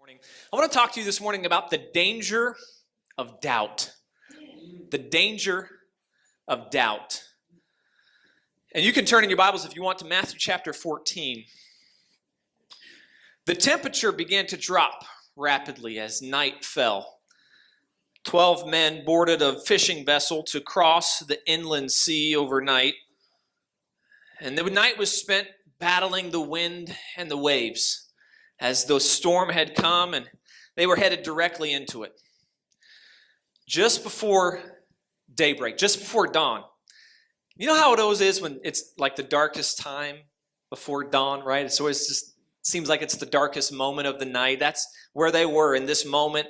Morning. I want to talk to you this morning about the danger of doubt. The danger of doubt. And you can turn in your Bibles if you want to Matthew chapter 14. The temperature began to drop rapidly as night fell. 12 men boarded a fishing vessel to cross the inland sea overnight. And the night was spent battling the wind and the waves, as the storm had come and they were headed directly into it. Just before daybreak, just before dawn. You know how it always is when it's like the darkest time before dawn, right? It's always just seems like it's the darkest moment of the night. That's where they were in this moment.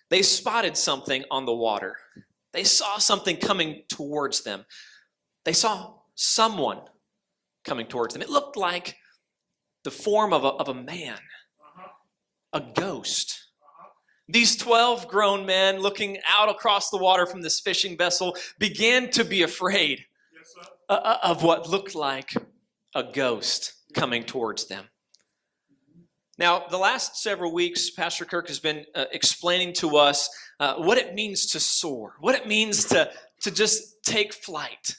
They spotted something on the water. They saw something coming towards them. They saw someone coming towards them. It looked like the form of a man. A ghost. These 12 grown men looking out across the water from this fishing vessel began to be afraid of what looked like a ghost coming towards them. Now, the last several weeks, Pastor Kirk has been explaining to us what it means to soar, what it means to just take flight,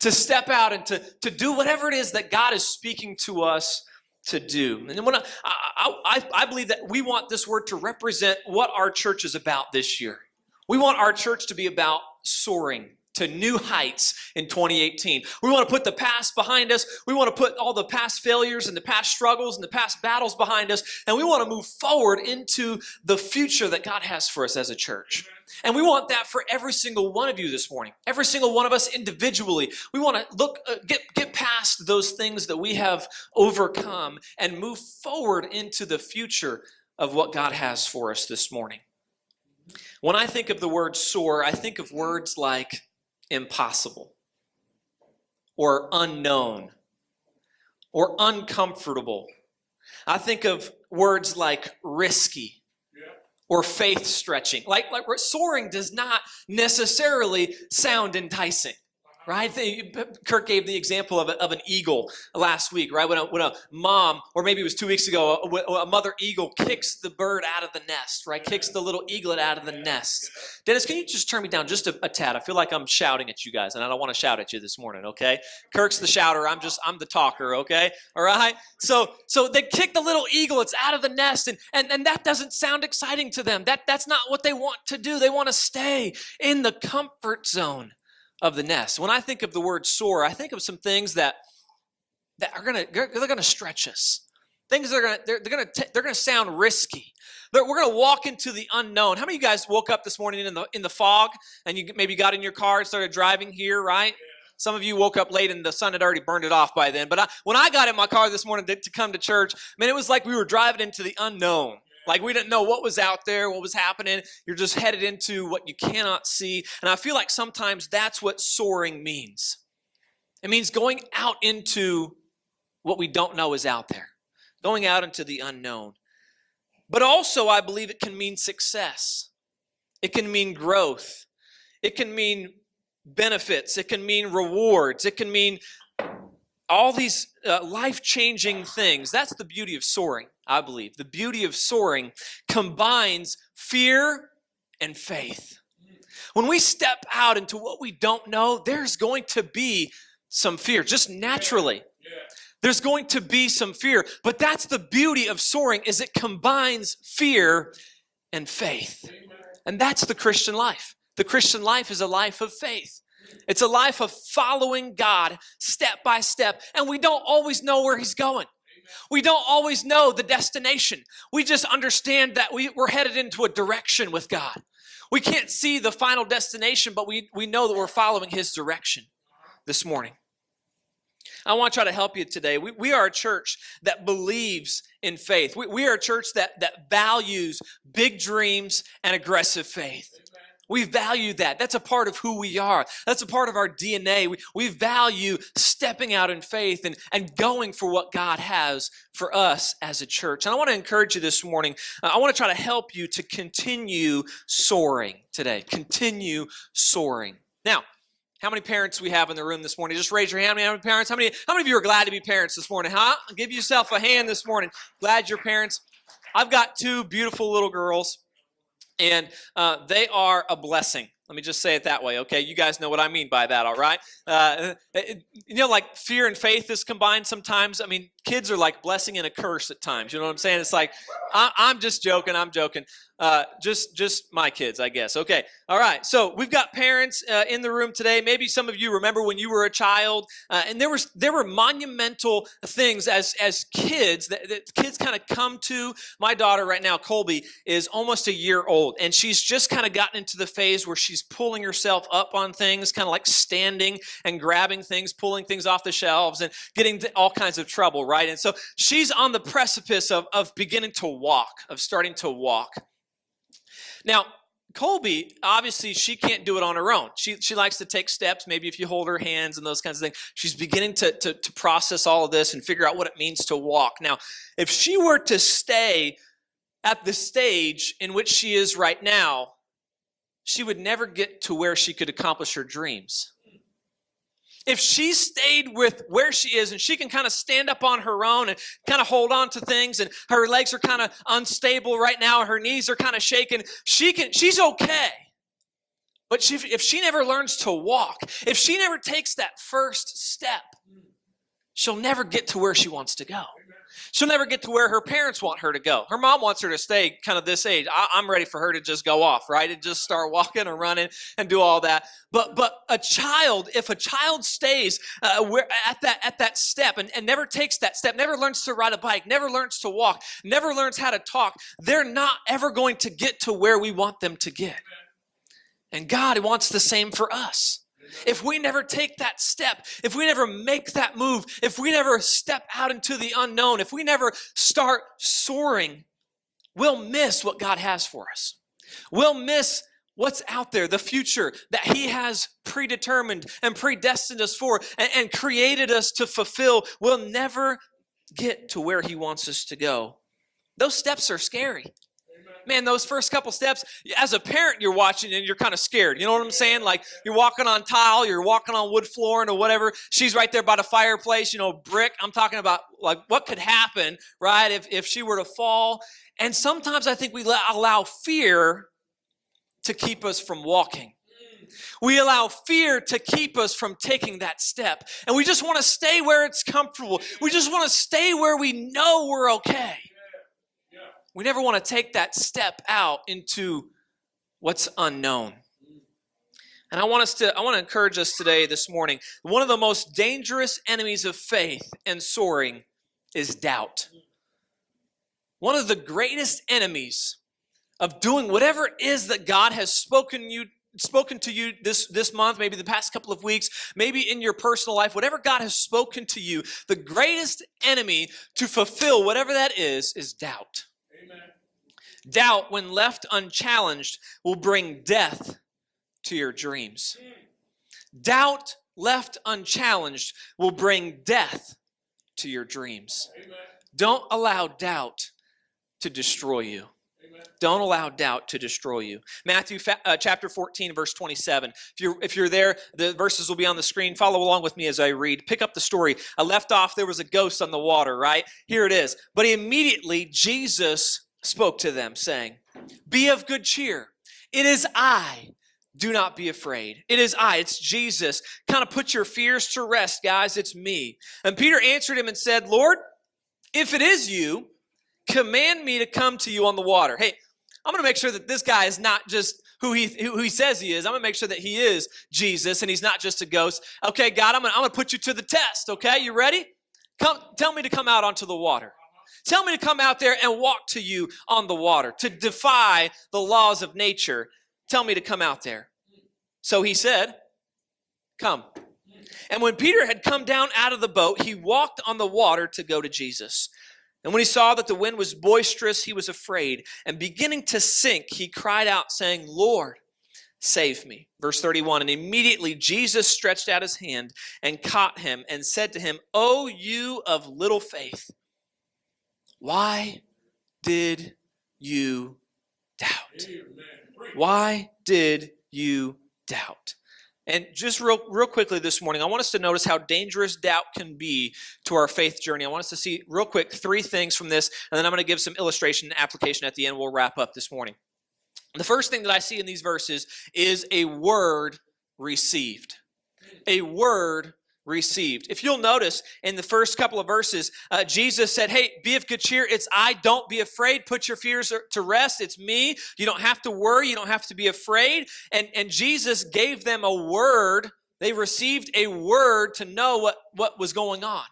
to step out and to do whatever it is that God is speaking to us to do. And when I believe that we want this word to represent what our church is about this year. We want our church to be about soaring to new heights in 2018. We want to put the past behind us. We want to put all the past failures and the past struggles and the past battles behind us. And we want to move forward into the future that God has for us as a church. And we want that for every single one of you this morning. Every single one of us individually. We want to get past those things that we have overcome and move forward into the future of what God has for us this morning. When I think of the word soar, I think of words like impossible, or unknown, or uncomfortable. I think of words like risky, or faith stretching. Like soaring does not necessarily sound enticing, right? Kirk gave the example of an eagle last week, right? When a mom, or maybe it was 2 weeks ago, a mother eagle kicks the bird out of the nest, right? Kicks the little eaglet out of the nest. Dennis, can you just turn me down just a tad? I feel like I'm shouting at you guys, and I don't want to shout at you this morning, okay? Kirk's the shouter. I'm the talker, okay? All right? So they kick the little eaglets out of the nest, and that doesn't sound exciting to them. That's not what they want to do. They want to stay in the comfort zone of the nest. When I think of the word soar, I think of some things that are gonna stretch us. Things that are gonna sound risky. We're gonna walk into the unknown. How many of you guys woke up this morning in the fog and you maybe got in your car and started driving here, right? Some of you woke up late and the sun had already burned it off by then. But when I got in my car this morning to come to church, man, it was like we were driving into the unknown. Like we didn't know what was out there, what was happening. You're just headed into what you cannot see. And I feel like sometimes that's what soaring means. It means going out into what we don't know is out there. Going out into the unknown. But also, I believe it can mean success. It can mean growth. It can mean benefits. It can mean rewards. It can mean all these life-changing things. That's the beauty of soaring, I believe. The beauty of soaring combines fear and faith. When we step out into what we don't know, there's going to be some fear, just naturally. There's going to be some fear, but that's the beauty of soaring, is it combines fear and faith. And that's the Christian life. The Christian life is a life of faith. It's a life of following God step by step, and we don't always know where He's going. We don't always know the destination. We just understand that we're headed into a direction with God. We can't see the final destination, but we know that we're following His direction this morning. I want to try to help you today. We are a church that believes in faith. We are a church that values big dreams and aggressive faith. We value that. That's a part of who we are. That's a part of our DNA. We value stepping out in faith and going for what God has for us as a church. And I want to encourage you this morning. I want to try to help you to continue soaring today. Continue soaring. Now, how many parents we have in the room this morning? Just raise your hand. How many parents? How many of you are glad to be parents this morning? Huh? Give yourself a hand this morning. Glad you're parents. I've got two beautiful little girls, and they are a blessing. Let me just say it that way, okay? You guys know what I mean by that, all right? Like fear and faith is combined sometimes. I mean, kids are like blessing and a curse at times. You know what I'm saying? It's like, I'm just joking. Just my kids, I guess. Okay, all right. So we've got parents in the room today. Maybe some of you remember when you were a child, and there were monumental things as kids that kids kind of come to. My daughter right now, Colby, is almost a year old, and she's just kind of gotten into the phase where she's pulling herself up on things, kind of like standing and grabbing things, pulling things off the shelves, and getting all kinds of trouble, right? And so she's on the precipice of beginning to walk, of starting to walk. Now, Colby, obviously, she can't do it on her own. She likes to take steps, maybe if you hold her hands and those kinds of things. She's beginning to process all of this and figure out what it means to walk. Now, if she were to stay at the stage in which she is right now, she would never get to where she could accomplish her dreams. If she stayed with where she is and she can kind of stand up on her own and kind of hold on to things, and her legs are kind of unstable right now, her knees are kind of shaking, she's okay. But if she never learns to walk, if she never takes that first step, she'll never get to where she wants to go. She'll never get to where her parents want her to go. Her mom wants her to stay kind of this age. I'm ready for her to just go off, right? And just start walking and running and do all that. But a child, if a child stays at that step and never takes that step, never learns to ride a bike, never learns to walk, never learns how to talk, they're not ever going to get to where we want them to get. And God wants the same for us. If we never take that step, if we never make that move, if we never step out into the unknown, if we never start soaring, we'll miss what God has for us. We'll miss what's out there, the future that He has predetermined and predestined us for and created us to fulfill. We'll never get to where He wants us to go. Those steps are scary. Man, those first couple steps, as a parent, you're watching and you're kind of scared. You know what I'm saying? Like you're walking on tile, you're walking on wood flooring or whatever. She's right there by the fireplace, brick. I'm talking about like what could happen, right, if she were to fall. And sometimes I think we allow fear to keep us from walking. We allow fear to keep us from taking that step. And we just want to stay where it's comfortable. We just want to stay where we know we're okay. We never want to take that step out into what's unknown. And I want to encourage us today, this morning, one of the most dangerous enemies of faith and soaring is doubt. One of the greatest enemies of doing whatever it is that God has spoken to you this month, maybe the past couple of weeks, maybe in your personal life, whatever God has spoken to you, the greatest enemy to fulfill whatever that is doubt. Doubt, when left unchallenged, will bring death to your dreams. Doubt left unchallenged will bring death to your dreams. Amen. Don't allow doubt to destroy you. Amen. Don't allow doubt to destroy you. Matthew chapter 14, verse 27. If you're there, the verses will be on the screen. Follow along with me as I read. Pick up the story. I left off, there was a ghost on the water, right? Here it is. But immediately Jesus spoke to them, saying, "Be of good cheer. It is I. Do not be afraid." It is I. It's Jesus. Kind of put your fears to rest, guys. It's me. And Peter answered him and said, "Lord, if it is you, command me to come to you on the water." Hey, I'm going to make sure that this guy is not just who he says he is. I'm going to make sure that he is Jesus and he's not just a ghost. Okay, God, I'm going to put you to the test. Okay, you ready? Tell me to come out onto the water. Tell me to come out there and walk to you on the water, to defy the laws of nature. Tell me to come out there. So he said, "Come." And when Peter had come down out of the boat, he walked on the water to go to Jesus. And when he saw that the wind was boisterous, he was afraid. And beginning to sink, he cried out, saying, "Lord, save me." Verse 31, and immediately Jesus stretched out his hand and caught him and said to him, "O you of little faith, why did you doubt?" Why did you doubt? And just real quickly this morning, I want us to notice how dangerous doubt can be to our faith journey. I want us to see real quick 3 things from this, and then I'm going to give some illustration and application at the end. We'll wrap up this morning. The first thing that I see in these verses is a word received. A word received. If you'll notice in the first couple of verses, Jesus said, hey, be of good cheer. It's I, don't be afraid. Put your fears to rest. It's me. You don't have to worry. You don't have to be afraid. And Jesus gave them a word. They received a word to know what was going on.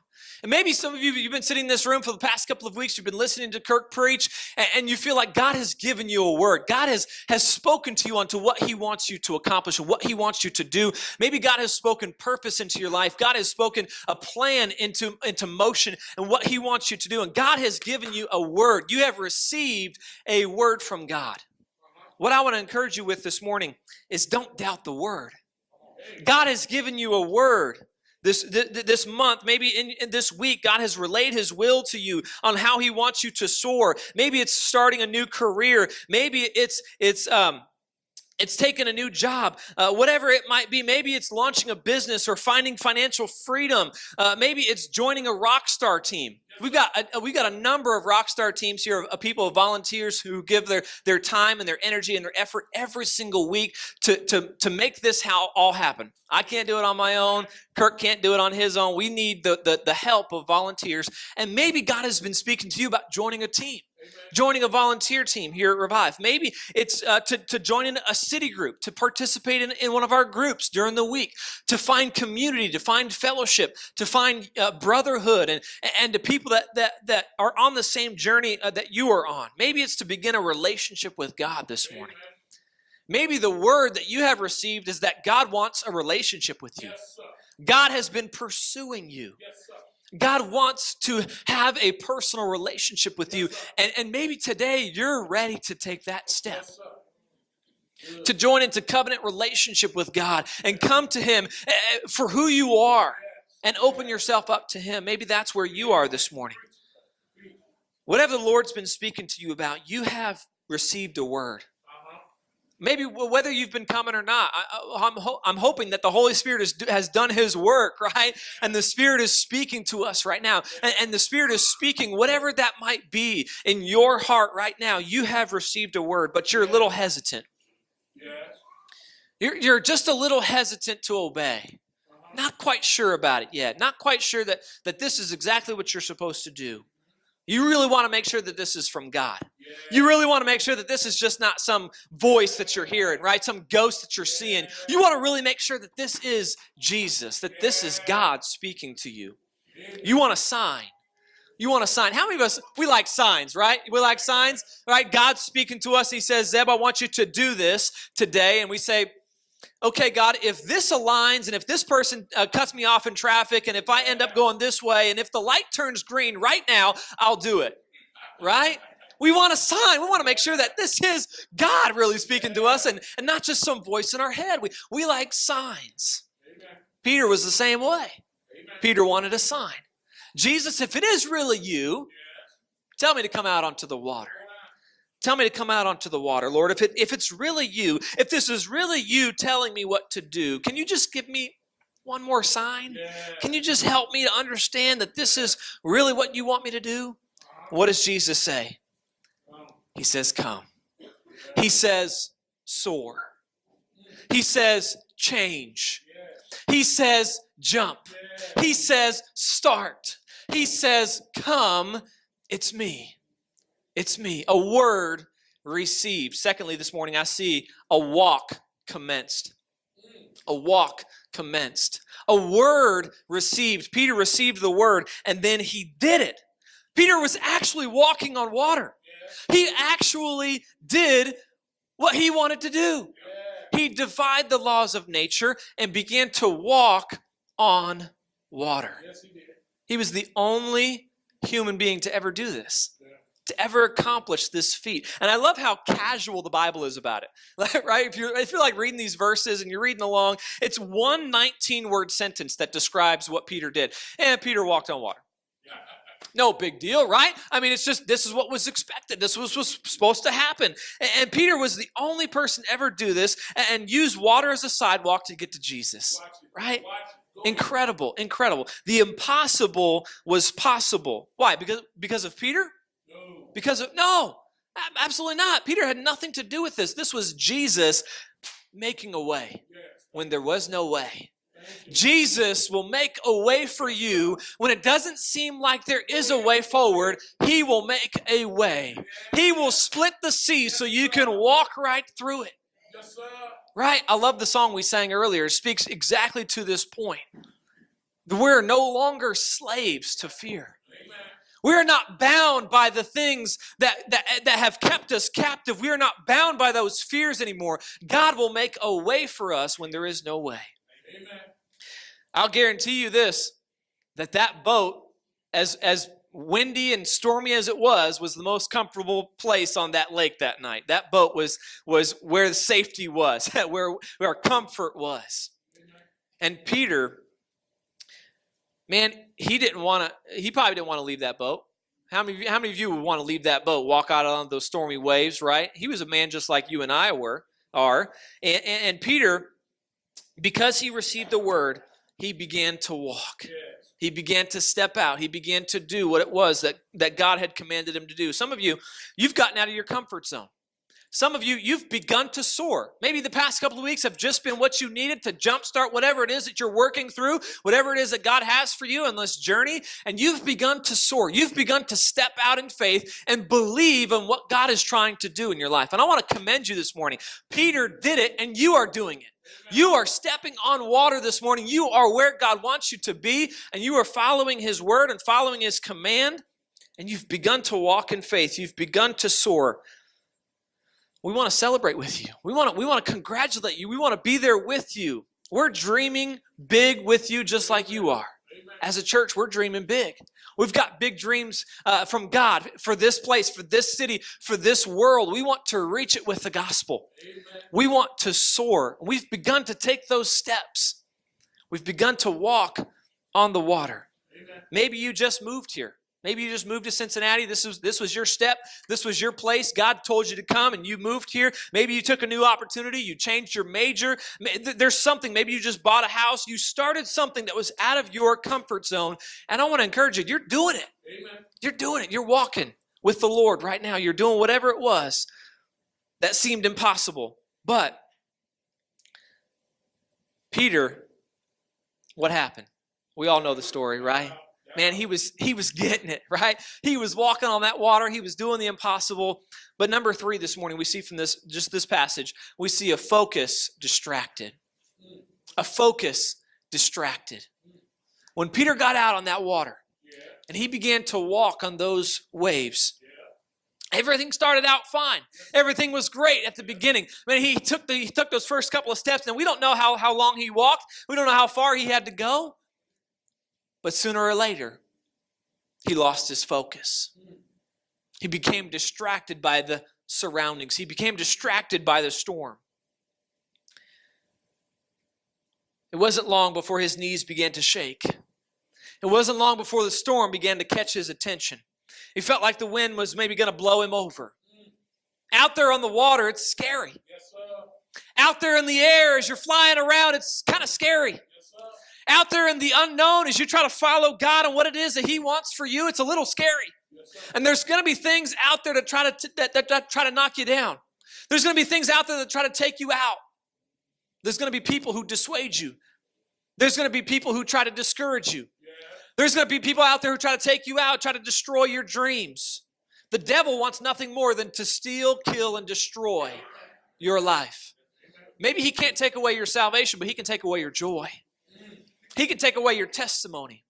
And maybe some of you, you've been sitting in this room for the past couple of weeks, you've been listening to Kirk preach, and you feel like God has given you a word. God has spoken to you onto what he wants you to accomplish and what he wants you to do. Maybe God has spoken purpose into your life. God has spoken a plan into motion and what he wants you to do. And God has given you a word. You have received a word from God. What I want to encourage you with this morning is don't doubt the word. God has given you a word. This month, maybe in this week, God has relayed his will to you on how he wants you to soar. Maybe it's starting a new career. Maybe it's taking a new job, whatever it might be. Maybe it's launching a business or finding financial freedom. Maybe it's joining a rock star team. We got a number of rock star teams here of people, of volunteers who give their time and their energy and their effort every single week to make this all happen. I can't do it on my own. Kirk can't do it on his own. We need the help of volunteers. And maybe God has been speaking to you about joining a team. Joining a volunteer team here at Revive. Maybe it's to join in a city group, to participate in one of our groups during the week, to find community, to find fellowship, to find brotherhood, and to people that are on the same journey that you are on. Maybe it's to begin a relationship with God this morning. Maybe the word that you have received is that God wants a relationship with you. God has been pursuing you. God wants to have a personal relationship with you. And maybe today you're ready to take that step. To join into covenant relationship with God and come to him for who you are and open yourself up to him. Maybe that's where you are this morning. Whatever the Lord's been speaking to you about, you have received a word. Maybe whether you've been coming or not, I'm hoping that the Holy Spirit has done his work, right? And the Spirit is speaking to us right now. And the Spirit is speaking, whatever that might be in your heart right now. You have received a word, but you're a little hesitant. You're just a little hesitant to obey. Not quite sure about it yet. Not quite sure that this is exactly what you're supposed to do. You really want to make sure that this is from God. You really want to make sure that this is just not some voice that you're hearing, right? Some ghost that you're seeing. You want to really make sure that this is Jesus, that this is God speaking to you. You want a sign. You want a sign. How many of us, we like signs, right? We like signs, right? God's speaking to us. He says, Zeb, I want you to do this today. And we say, okay, God, if this aligns and if this person cuts me off in traffic and if I end up going this way and if the light turns green right now, I'll do it, right? We want a sign. We want to make sure that this is God really speaking to us and not just some voice in our head. We like signs. Amen. Peter was the same way. Amen. Peter wanted a sign. Jesus, if it is really you, tell me to come out onto the water. Tell me to come out onto the water, Lord. If it's really you, if this is really you telling me what to do, can you just give me one more sign? Can you just help me to understand that this is really what you want me to do? What does Jesus say? He says, come. He says, soar. He says, change. He says, jump. He says, start. He says, come, it's me. It's me. A word received. Secondly, this morning I see a walk commenced. A walk commenced. A word received. Peter received the word and then he did it. Peter was actually walking on water. He actually did what he wanted to do. He defied the laws of nature and began to walk on water. He was the only human being to ever do this. To ever accomplish this feat. And I love how casual the Bible is about it, right? If you're like reading these verses and you're reading along, it's one 19-word sentence that describes what Peter did. And Peter walked on water. No big deal, right? I mean, it's just, this is what was expected. This was supposed to happen. And Peter was the only person ever do this and use water as a sidewalk to get to Jesus, right? Incredible, incredible. The impossible was possible. Why? Because of Peter? No, absolutely not. Peter had nothing to do with this. This was Jesus making a way when there was no way. Jesus will make a way for you when it doesn't seem like there is a way forward. He will make a way. He will split the sea so you can walk right through it. Right? I love the song we sang earlier. It speaks exactly to this point. We're no longer slaves to fear. We are not bound by the things that have kept us captive. We are not bound by those fears anymore. God will make a way for us when there is no way. Amen. I'll guarantee you this, that boat, as windy and stormy as it was the most comfortable place on that lake that night. That boat was where the safety was, where our comfort was. And Peter, man, he probably didn't want to leave that boat. How many of you would want to leave that boat, walk out on those stormy waves, right? He was a man just like you and I are. And Peter, because he received the word, he began to walk. Yes. He began to step out. He began to do what it was that God had commanded him to do. Some of you, you've gotten out of your comfort zone. Some of you, you've begun to soar. Maybe the past couple of weeks have just been what you needed to jumpstart whatever it is that you're working through, whatever it is that God has for you on this journey, and you've begun to soar. You've begun to step out in faith and believe in what God is trying to do in your life. And I want to commend you this morning. Peter did it, and you are doing it. You are stepping on water this morning. You are where God wants you to be, and you are following his word and following his command, and you've begun to walk in faith. You've begun to soar. We want to celebrate with you. We want to congratulate you. We want to be there with you. We're dreaming big with you just like you are. As a church, we're dreaming big. We've got big dreams from God for this place, for this city, for this world. We want to reach it with the gospel. Amen. We want to soar. We've begun to take those steps. We've begun to walk on the water. Amen. Maybe you just moved here. Maybe you just moved to Cincinnati. This was your step. This was your place. God told you to come and you moved here. Maybe you took a new opportunity. You changed your major. There's something. Maybe you just bought a house. You started something that was out of your comfort zone. And I want to encourage you. You're doing it. Amen. You're doing it. You're walking with the Lord right now. You're doing whatever it was that seemed impossible. But Peter, what happened? We all know the story, right? Man, he was getting it, right? He was walking on that water. He was doing the impossible. But number 3 this morning, we see from this passage, we see a focus distracted. A focus distracted. When Peter got out on that water and he began to walk on those waves, everything started out fine. Everything was great at the beginning. I mean, he took those first couple of steps, and we don't know how long he walked. We don't know how far he had to go. But sooner or later, he lost his focus. He became distracted by the surroundings. He became distracted by the storm. It wasn't long before his knees began to shake. It wasn't long before the storm began to catch his attention. He felt like the wind was maybe going to blow him over. Out there on the water, it's scary. Yes, sir. Out there in the air, as you're flying around, it's kind of scary. Out there in the unknown, as you try to follow God and what it is that he wants for you, it's a little scary. Yes, and there's going to be things out there that try to knock you down. There's going to be things out there that try to take you out. There's going to be people who dissuade you. There's going to be people who try to discourage you. Yeah. There's going to be people out there who try to take you out, try to destroy your dreams. The devil wants nothing more than to steal, kill, and destroy your life. Maybe he can't take away your salvation, but he can take away your joy. He can take away your testimony.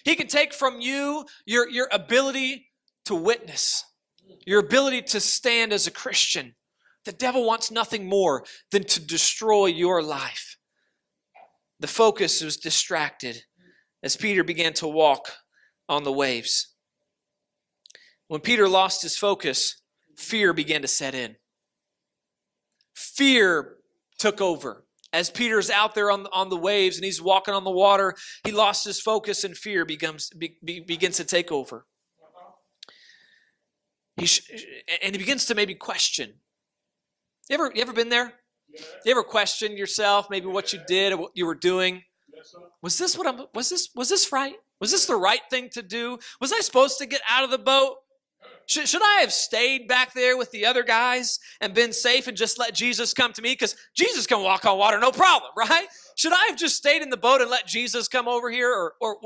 He can take from you your ability to witness, your ability to stand as a Christian. The devil wants nothing more than to destroy your life. The focus was distracted as Peter began to walk on the waves. When Peter lost his focus, fear began to set in. Fear took over. As Peter's out there on the waves and he's walking on the water, he lost his focus and fear begins to take over. And he begins to maybe question. You ever been there? You ever questioned yourself, maybe what you did or what you were doing? Was this right? Was this the right thing to do? Was I supposed to get out of the boat? Should I have stayed back there with the other guys and been safe and just let Jesus come to me? Because Jesus can walk on water, no problem, right? Should I have just stayed in the boat and let Jesus come over here? Or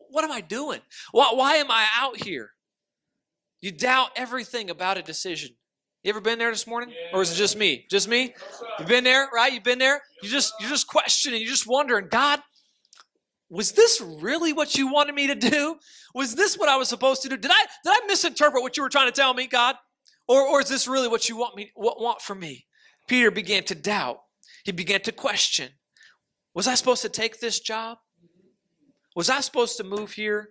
what am I doing? Why am I out here? You doubt everything about a decision. You ever been there this morning? Yeah. Or is it just me? Just me? You've been there, right? You've been there? You're just questioning. You're just wondering, God, was this really what you wanted me to do? Was this what I was supposed to do? Did I misinterpret what you were trying to tell me, God? Or is this really what you want from me? Peter began to doubt. He began to question. Was I supposed to take this job? Was I supposed to move here?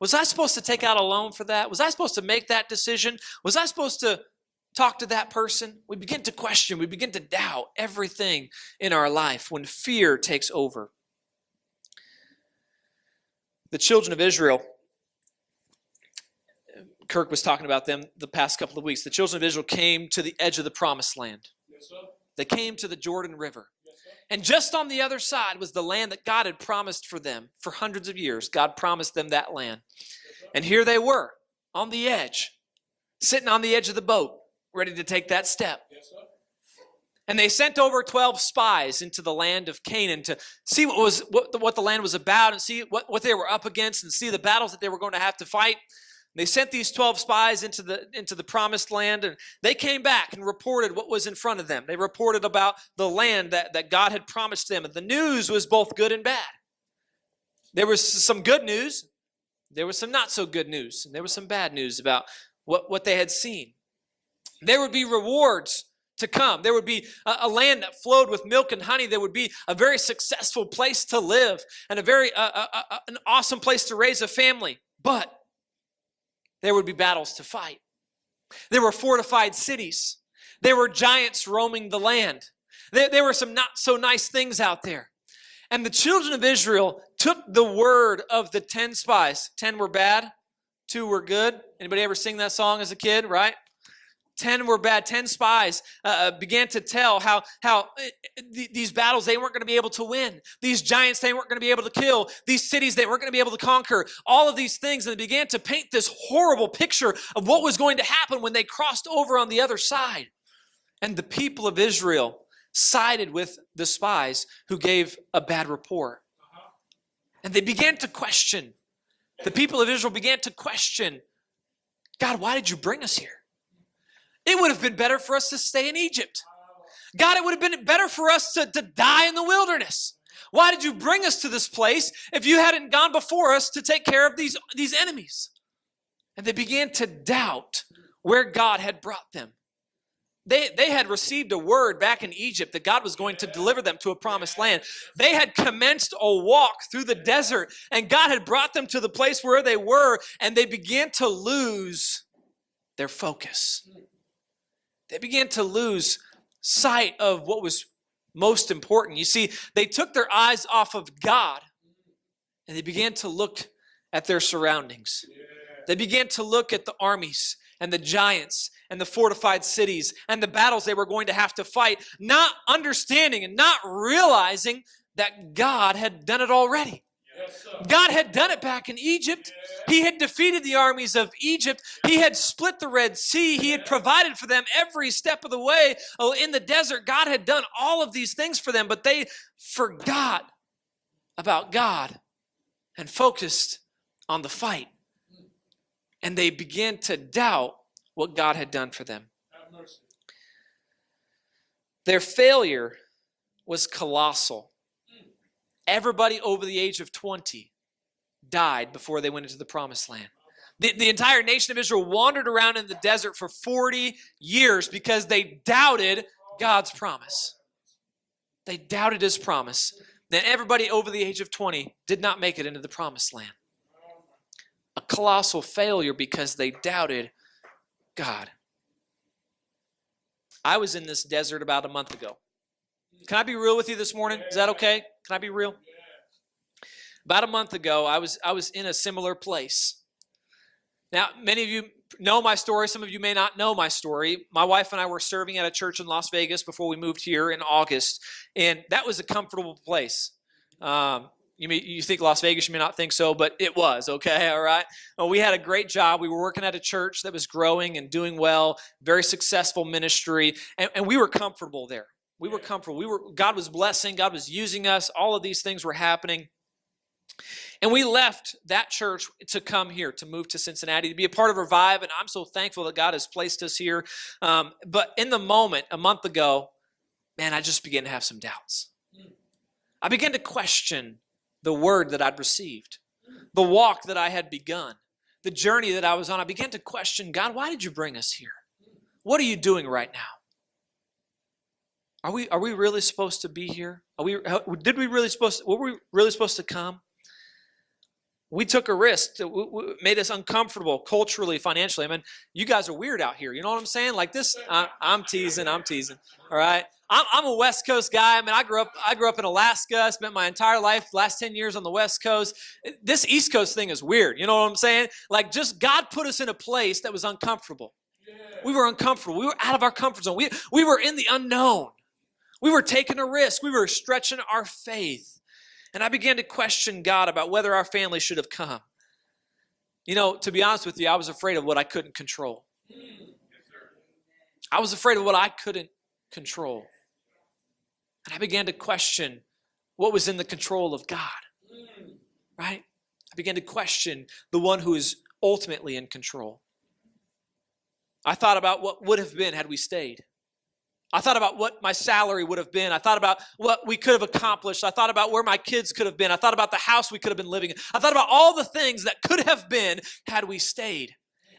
Was I supposed to take out a loan for that? Was I supposed to make that decision? Was I supposed to talk to that person? We begin to question. We begin to doubt everything in our life when fear takes over. The children of Israel, Kirk was talking about them the past couple of weeks. The children of Israel came to the edge of the promised land. Yes, sir. They came to the Jordan River. Yes, sir. And just on the other side was the land that God had promised for them for hundreds of years. God promised them that land. Yes, and here they were on the edge, sitting on the edge of the boat, ready to take that step. Yes, sir. And they sent over 12 spies into the land of Canaan to see what the land was about and see what they were up against and see the battles that they were going to have to fight. And they sent these 12 spies into the promised land, and they came back and reported what was in front of them. They reported about the land that God had promised them. And the news was both good and bad. There was some good news. There was some not so good news. And there was some bad news about what they had seen. There would be rewards to come. There would be a land that flowed with milk and honey. There would be a very successful place to live and an awesome place to raise a family. But there would be battles to fight. There were fortified cities. There were giants roaming the land. There were some not so nice things out there. And the children of Israel took the word of the 10 spies. 10 were bad, 2 were good. Anybody ever sing that song as a kid, right? 10 were bad. 10 spies began to tell how these battles they weren't going to be able to win. These giants they weren't going to be able to kill. These cities they weren't going to be able to conquer. All of these things. And they began to paint this horrible picture of what was going to happen when they crossed over on the other side. And the people of Israel sided with the spies who gave a bad report. And they began to question. The people of Israel began to question, God, why did you bring us here? It would have been better for us to stay in Egypt. God, it would have been better for us to die in the wilderness. Why did you bring us to this place if you hadn't gone before us to take care of these enemies? And they began to doubt where God had brought them. They had received a word back in Egypt that God was going to deliver them to a promised land. They had commenced a walk through the desert, and God had brought them to the place where they were, and they began to lose their focus. They began to lose sight of what was most important. You see, they took their eyes off of God, and they began to look at their surroundings. They began to look at the armies and the giants and the fortified cities and the battles they were going to have to fight, not understanding and not realizing that God had done it already. God had done it back in Egypt. He had defeated the armies of Egypt. He had split the Red Sea. He had provided for them every step of the way. Oh, in the desert, God had done all of these things for them, but they forgot about God and focused on the fight. And they began to doubt what God had done for them. Their failure was colossal. Everybody over the age of 20 died before they went into the promised land. The entire nation of Israel wandered around in the desert for 40 years because they doubted God's promise. They doubted his promise. Then everybody over the age of 20 did not make it into the promised land. A colossal failure because they doubted God. I was in this desert about a month ago. Can I be real with you this morning? Is that okay? Can I be real? About a month ago, I was in a similar place. Now, many of you know my story. Some of you may not know my story. My wife and I were serving at a church in Las Vegas before we moved here in August, and that was a comfortable place. You think Las Vegas, you may not think so, but it was, okay, all right? Well, we had a great job. We were working at a church that was growing and doing well, very successful ministry, and we were comfortable there. We were comfortable. God was blessing. God was using us. All of these things were happening. And we left that church to come here, to move to Cincinnati, to be a part of Revive, and I'm so thankful that God has placed us here. But in the moment, a month ago, man, I just began to have some doubts. I began to question the word that I'd received, the walk that I had begun, the journey that I was on. I began to question, God, why did you bring us here? What are you doing right now? Are we really supposed to be here? Were we really supposed to come? We took a risk that made us uncomfortable culturally, financially. I mean, you guys are weird out here. You know what I'm saying? Like this, I'm teasing. All right. I'm a West Coast guy. I mean, I grew up in Alaska. Spent my entire life, last 10 years on the West Coast. This East Coast thing is weird. You know what I'm saying? Like, just God put us in a place that was uncomfortable. Yeah. We were uncomfortable. We were out of our comfort zone. We were in the unknown. We were taking a risk. We were stretching our faith. And I began to question God about whether our family should have come. You know, to be honest with you, I was afraid of what I couldn't control. I was afraid of what I couldn't control. And I began to question what was in the control of God. Right? I began to question the one who is ultimately in control. I thought about what would have been had we stayed. I thought about what my salary would have been. I thought about what we could have accomplished. I thought about where my kids could have been. I thought about the house we could have been living in. I thought about all the things that could have been had we stayed.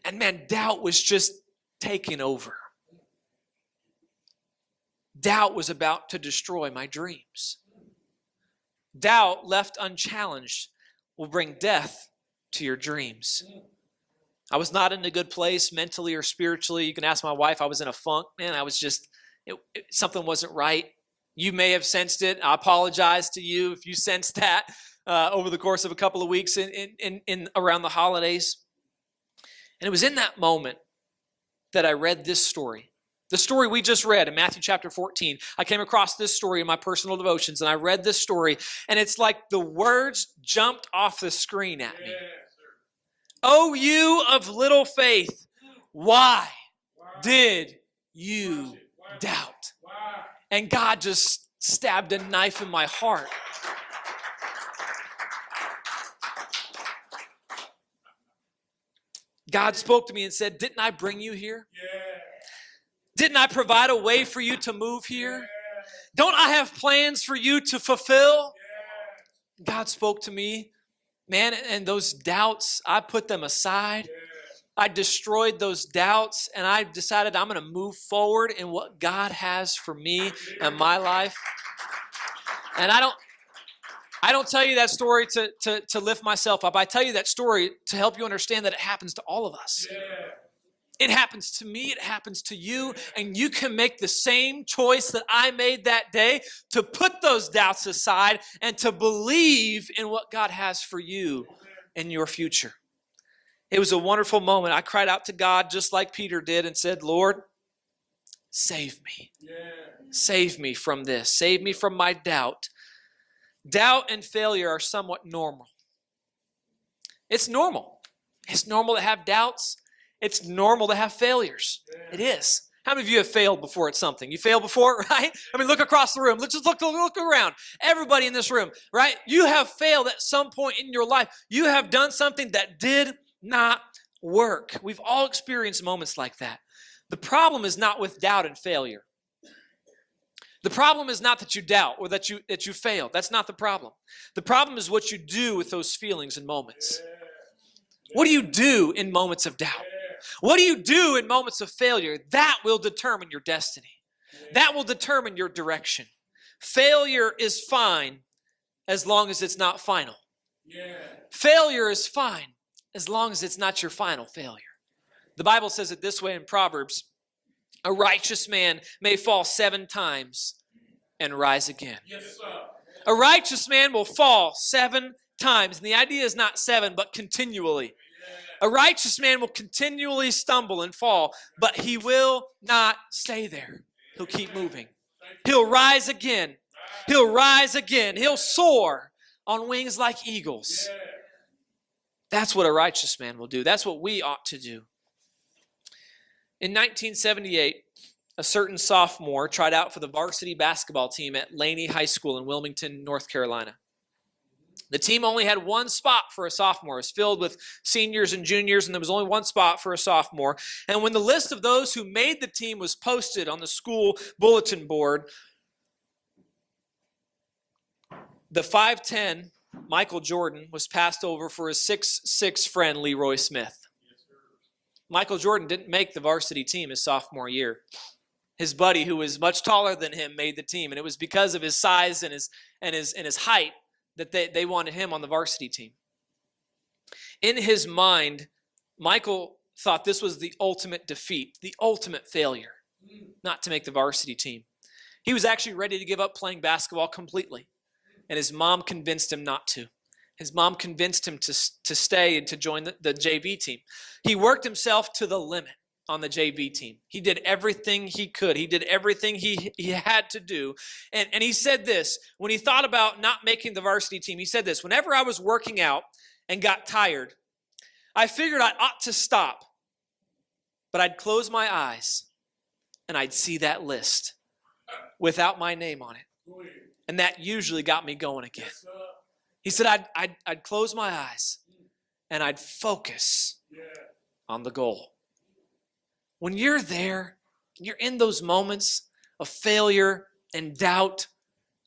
And man, doubt was just taking over. Doubt was about to destroy my dreams. Doubt left unchallenged will bring death to your dreams. I was not in a good place mentally or spiritually. You can ask my wife. I was in a funk. Man, I was just... something wasn't right. You may have sensed it. I apologize to you if you sensed that over the course of a couple of weeks in around the holidays. And it was in that moment that I read this story. The story we just read in Matthew chapter 14. I came across this story in my personal devotions, and I read this story, and it's like the words jumped off the screen at me. Oh, you of little faith, why did you doubt? And God just stabbed a knife in my heart. God spoke to me and said, didn't I bring you here? Yeah. Didn't I provide a way for you to move here? Yeah. Don't I have plans for you to fulfill? Yeah. God spoke to me, man, and those doubts, I put them aside. Yeah. I destroyed those doubts, and I decided I'm going to move forward in what God has for me and my life. And I don't tell you that story to lift myself up. I tell you that story to help you understand that it happens to all of us. Yeah. It happens to me. It happens to you. And you can make the same choice that I made that day to put those doubts aside and to believe in what God has for you in your future. It was a wonderful moment. I cried out to God just like Peter did and said, Lord, save me. Yeah. Save me from this. Save me from my doubt. Doubt and failure are somewhat normal. It's normal. It's normal to have doubts. It's normal to have failures. Yeah. It is. How many of you have failed before at something? You failed before, right? I mean, look across the room. Let's just look around. Everybody in this room, right? You have failed at some point in your life. You have done something that did not work. We've all experienced moments like that. The problem is not with doubt and failure. The problem is not that you doubt or that you fail. That's not the problem. The problem is what you do with those feelings and moments. What do you do in moments of doubt? What do you do in moments of failure? That will determine your destiny. That will determine your direction. Failure is fine as long as it's not final. Failure is fine as long as it's not your final failure. The Bible says it this way in Proverbs: a righteous man may fall 7 times and rise again. Yes, sir. A righteous man will fall 7 times. And the idea is not 7, but continually. A righteous man will continually stumble and fall, but he will not stay there. He'll keep moving. He'll rise again. He'll rise again. He'll soar on wings like eagles. That's what a righteous man will do. That's what we ought to do. In 1978, a certain sophomore tried out for the varsity basketball team at Laney High School in Wilmington, North Carolina. The team only had one spot for a sophomore. It was filled with seniors and juniors, and there was only one spot for a sophomore. And when the list of those who made the team was posted on the school bulletin board, the 5'10" Michael Jordan was passed over for his 6'6" friend Leroy Smith. Michael Jordan didn't make the varsity team his sophomore year. His buddy, who was much taller than him, made the team, and it was because of his size and his height that they wanted him on the varsity team. In his mind, Michael thought this was the ultimate defeat, the ultimate failure, not to make the varsity team. He was actually ready to give up playing basketball completely, and his mom convinced him not to. His mom convinced him to stay and to join the JV team. He worked himself to the limit on the JV team. He did everything he could. He did everything he had to do. And he said this, when he thought about not making the varsity team, he said this, whenever I was working out and got tired, I figured I ought to stop, but I'd close my eyes and I'd see that list without my name on it. And that usually got me going again. He said I'd close my eyes and I'd focus on the goal. When you're there, you're in those moments of failure and doubt,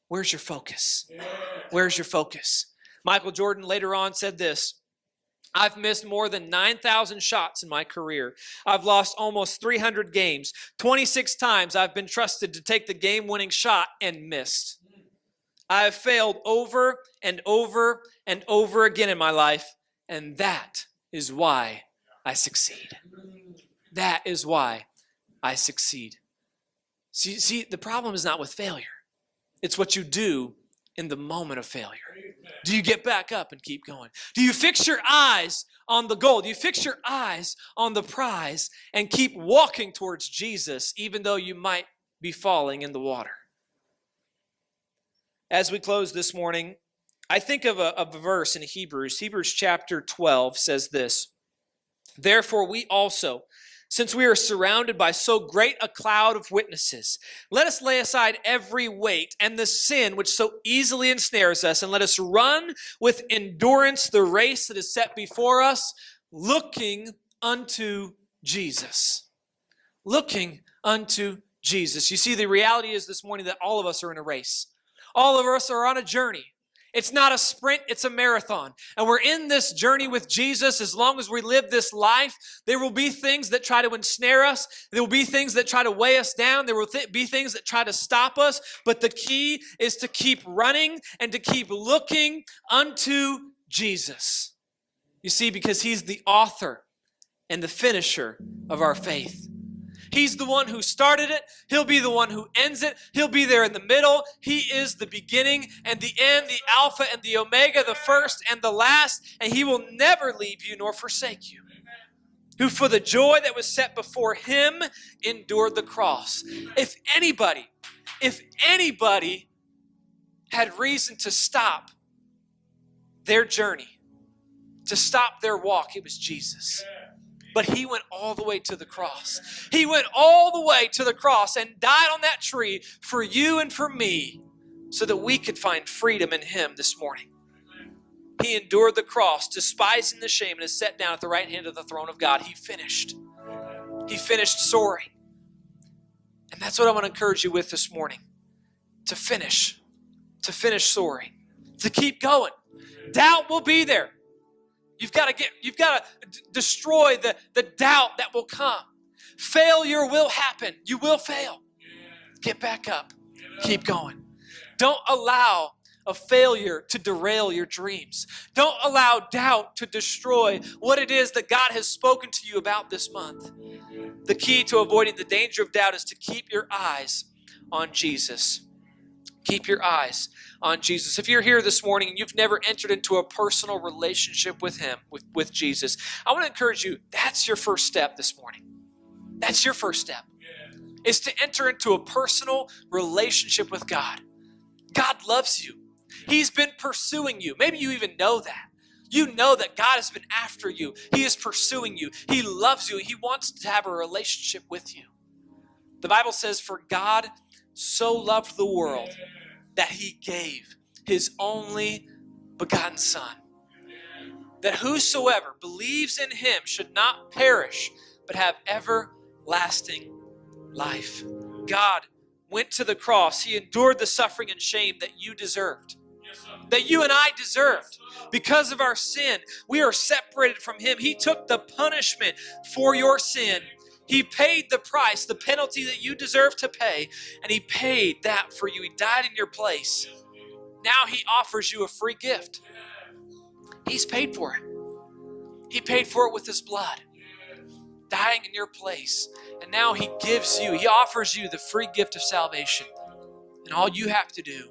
where's your focus? Where's your focus? Michael Jordan later on said this, I've missed more than 9,000 shots in my career. I've lost almost 300 games. 26 times I've been trusted to take the game-winning shot and missed. I have failed over and over and over again in my life, and that is why I succeed. That is why I succeed. See, the problem is not with failure. It's what you do in the moment of failure. Do you get back up and keep going? Do you fix your eyes on the goal? Do you fix your eyes on the prize and keep walking towards Jesus even though you might be falling in the water? As we close this morning, I think of a verse in Hebrews. Hebrews chapter 12 says this, therefore we also, since we are surrounded by so great a cloud of witnesses, let us lay aside every weight and the sin which so easily ensnares us, and let us run with endurance the race that is set before us, looking unto Jesus. Looking unto Jesus. You see, the reality is this morning that all of us are in a race. All of us are on a journey. It's not a sprint, it's a marathon. And we're in this journey with Jesus. As long as we live this life, there will be things that try to ensnare us. There will be things that try to weigh us down. There will be things that try to stop us. But the key is to keep running and to keep looking unto Jesus. You see, because he's the author and the finisher of our faith. He's the one who started it. He'll be the one who ends it. He'll be there in the middle. He is the beginning and the end, the Alpha and the Omega, the first and the last, and he will never leave you nor forsake you. Who for the joy that was set before him endured the cross. If anybody had reason to stop their journey, to stop their walk, it was Jesus. But he went all the way to the cross. He went all the way to the cross and died on that tree for you and for me so that we could find freedom in him this morning. He endured the cross, despising the shame, and is set down at the right hand of the throne of God. He finished. He finished soaring. And that's what I want to encourage you with this morning. To finish soaring. To keep going. Doubt will be there. You've got to destroy the doubt that will come. Failure will happen. You will fail. Get back up. Keep going. Don't allow a failure to derail your dreams. Don't allow doubt to destroy what it is that God has spoken to you about this month. The key to avoiding the danger of doubt is to keep your eyes on Jesus. Keep your eyes on Jesus. If you're here this morning and you've never entered into a personal relationship with him, with Jesus, I want to encourage you, that's your first step this morning. That's your first step, is to enter into a personal relationship with God. God loves you. He's been pursuing you. Maybe you even know that. You know that God has been after you. He is pursuing you. He loves you. He wants to have a relationship with you. The Bible says, for God so loved the world that he gave his only begotten Son, that whosoever believes in him should not perish, but have everlasting life. God went to the cross. He endured the suffering and shame that you deserved, that you and I deserved. Because of our sin, we are separated from him. He took the punishment for your sin. He paid the price, the penalty that you deserve to pay, and he paid that for you. He died in your place. Now he offers you a free gift. He's paid for it. He paid for it with his blood, dying in your place. And now he offers you the free gift of salvation. And all you have to do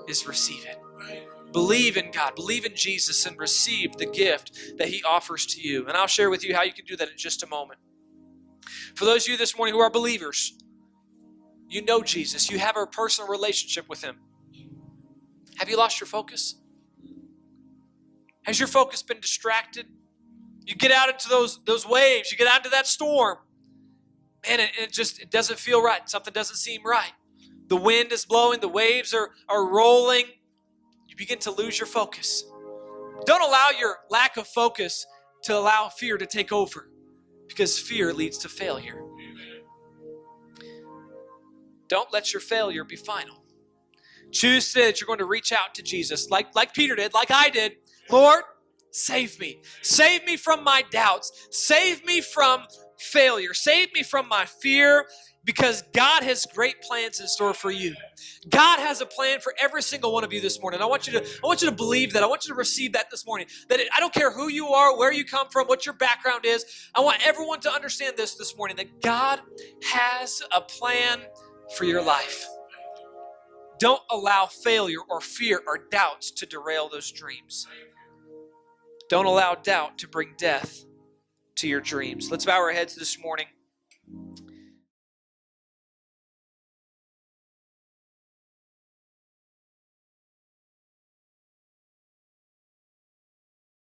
is receive it. Believe in God, believe in Jesus, and receive the gift that he offers to you. And I'll share with you how you can do that in just a moment. For those of you this morning who are believers, you know Jesus. You have a personal relationship with him. Have you lost your focus? Has your focus been distracted? You get out into those waves. You get out into that storm. Man, it doesn't feel right. Something doesn't seem right. The wind is blowing. The waves are rolling. You begin to lose your focus. Don't allow your lack of focus to allow fear to take over, because fear leads to failure. Don't let your failure be final. Choose today that you're going to reach out to Jesus like Peter did, like I did. Lord, save me. Save me from my doubts. Save me from failure. Save me from my fear, because God has great plans in store for you. God has a plan for every single one of you this morning. I want you to believe that. I want you to receive that this morning. I don't care who you are, where you come from, what your background is. I want everyone to understand this morning, that God has a plan for your life. Don't allow failure or fear or doubts to derail those dreams. Don't allow doubt to bring death to your dreams. Let's bow our heads this morning.